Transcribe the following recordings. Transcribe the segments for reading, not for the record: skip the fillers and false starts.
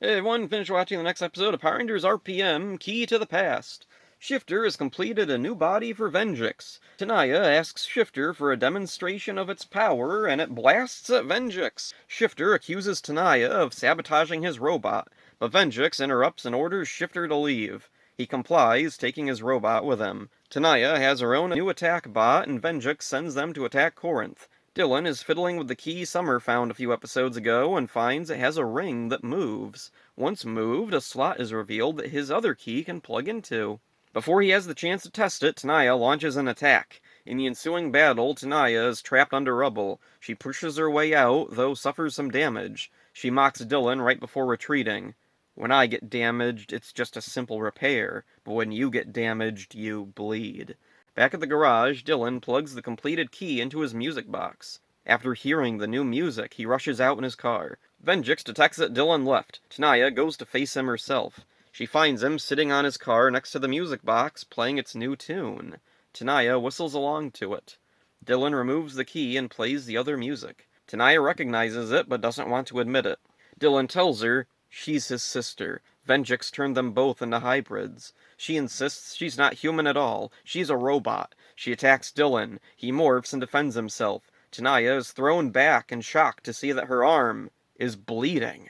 Hey everyone, finish watching the next episode of Power Rangers RPM, Key to the Past. Shifter has completed a new body for Venjix. Tanaya asks Shifter for a demonstration of its power, and it blasts at Venjix. Shifter accuses Tanaya of sabotaging his robot, but Venjix interrupts and orders Shifter to leave. He complies, taking his robot with him. Tanaya has her own new attack bot, and Venjix sends them to attack Corinth. Dylan is fiddling with the key Summer found a few episodes ago and finds it has a ring that moves. Once moved, a slot is revealed that his other key can plug into. Before he has the chance to test it, Tanaya launches an attack. In the ensuing battle, Tanaya is trapped under rubble. She pushes her way out, though suffers some damage. She mocks Dylan right before retreating. When I get damaged, it's just a simple repair, but when you get damaged, you bleed. Back at the garage, Dylan plugs the completed key into his music box. After hearing the new music, he rushes out in his car. Venjix detects that Dylan left. Tanaya goes to face him herself. She finds him sitting on his car next to the music box, playing its new tune. Tanaya whistles along to it. Dylan removes the key and plays the other music. Tanaya recognizes it, but doesn't want to admit it. Dylan tells her she's his sister. Venjix turned them both into hybrids. She insists she's not human at all. She's a robot. She attacks Dylan. He morphs and defends himself. Tanaya is thrown back and shocked to see that her arm is bleeding.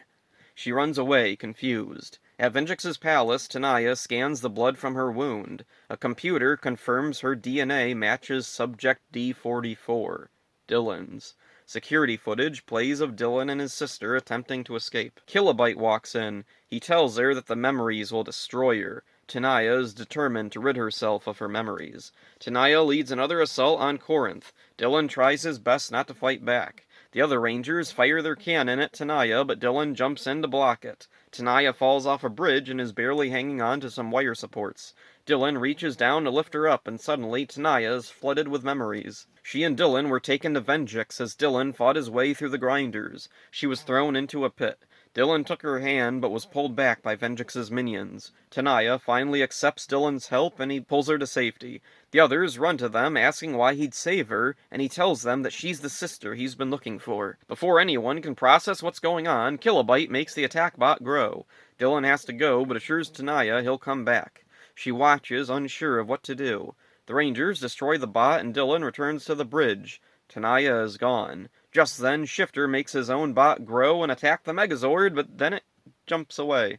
She runs away, confused. At Venjix's palace, Tanaya scans the blood from her wound. A computer confirms her DNA matches Subject D44, Dylan's. Security footage plays of Dylan and his sister attempting to escape. Kilobyte walks in. He tells her that the memories will destroy her. Tanaya is determined to rid herself of her memories. Tanaya leads another assault on Corinth. Dylan tries his best not to fight back. The other Rangers fire their cannon at Tanaya, but Dylan jumps in to block it. Tanaya falls off a bridge and is barely hanging on to some wire supports. Dylan reaches down to lift her up, and suddenly Tanaya is flooded with memories. She and Dylan were taken to Venjix as Dylan fought his way through the grinders. She was thrown into a pit. Dylan took her hand, but was pulled back by Venjix's minions. Tanaya finally accepts Dylan's help, and he pulls her to safety. The others run to them, asking why he'd save her, and he tells them that she's the sister he's been looking for. Before anyone can process what's going on, Kilobyte makes the attack bot grow. Dylan has to go, but assures Tanaya he'll come back. She watches, unsure of what to do. The Rangers destroy the bot, and Dylan returns to the bridge. Tanaya is gone. Just then, Shifter makes his own bot grow and attack the Megazord, but then it jumps away.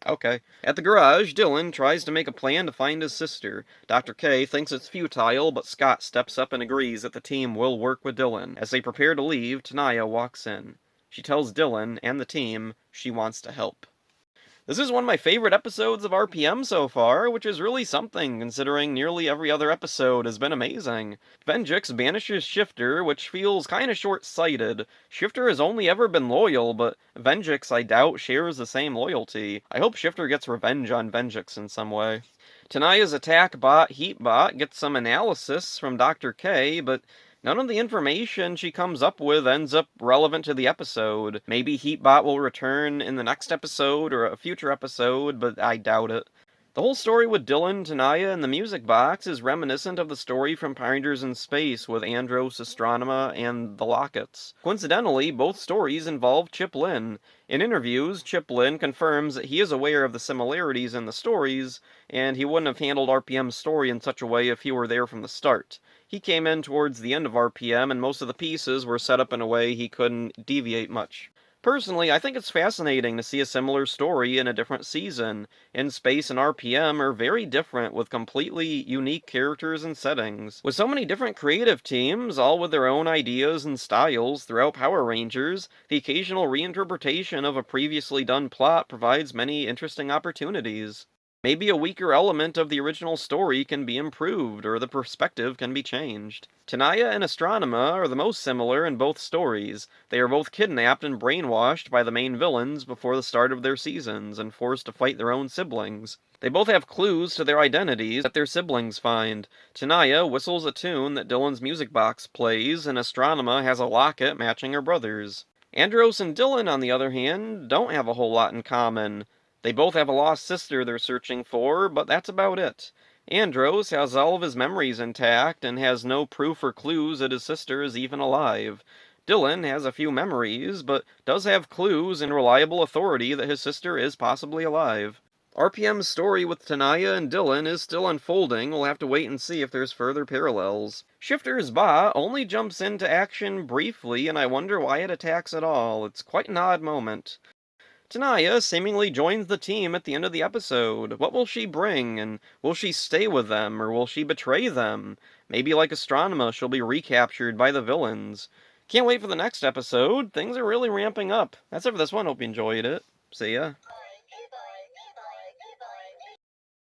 Okay. At the garage, Dylan tries to make a plan to find his sister. Dr. K thinks it's futile, but Scott steps up and agrees that the team will work with Dylan. As they prepare to leave, Tanaya walks in. She tells Dylan and the team she wants to help. This is one of my favorite episodes of RPM so far, which is really something, considering nearly every other episode has been amazing. Venjix banishes Shifter, which feels kinda short-sighted. Shifter has only ever been loyal, but Venjix, I doubt, shares the same loyalty. I hope Shifter gets revenge on Venjix in some way. Tanaya's attack bot, Heatbot, gets some analysis from Dr. K, but none of the information she comes up with ends up relevant to the episode. Maybe Heatbot will return in the next episode or a future episode, but I doubt it. The whole story with Dylan, Tanaya, and the music box is reminiscent of the story from Power Rangers in Space with Andros, Astronema, and the Lockets. Coincidentally, both stories involve Chip Lynn. In interviews, Chip Lynn confirms that he is aware of the similarities in the stories, and he wouldn't have handled RPM's story in such a way if he were there from the start. He came in towards the end of RPM, and most of the pieces were set up in a way he couldn't deviate much. Personally, I think it's fascinating to see a similar story in a different season. In Space and RPM are very different, with completely unique characters and settings. With so many different creative teams, all with their own ideas and styles throughout Power Rangers, the occasional reinterpretation of a previously done plot provides many interesting opportunities. Maybe a weaker element of the original story can be improved, or the perspective can be changed. Tanaya and Astronema are the most similar in both stories. They are both kidnapped and brainwashed by the main villains before the start of their seasons, and forced to fight their own siblings. They both have clues to their identities that their siblings find. Tanaya whistles a tune that Dylan's music box plays, and Astronema has a locket matching her brother's. Andros and Dylan, on the other hand, don't have a whole lot in common. They both have a lost sister they're searching for, but that's about it. Andros has all of his memories intact and has no proof or clues that his sister is even alive. Dylan has a few memories, but does have clues and reliable authority that his sister is possibly alive. RPM's story with Tanaya and Dylan is still unfolding. We'll have to wait and see if there's further parallels. Shifter's Ba only jumps into action briefly, and I wonder why it attacks at all. It's quite an odd moment. Tanaya seemingly joins the team at the end of the episode. What will she bring, and will she stay with them, or will she betray them? Maybe like Astronema, she'll be recaptured by the villains. Can't wait for the next episode. Things are really ramping up. That's it for this one. Hope you enjoyed it. See ya.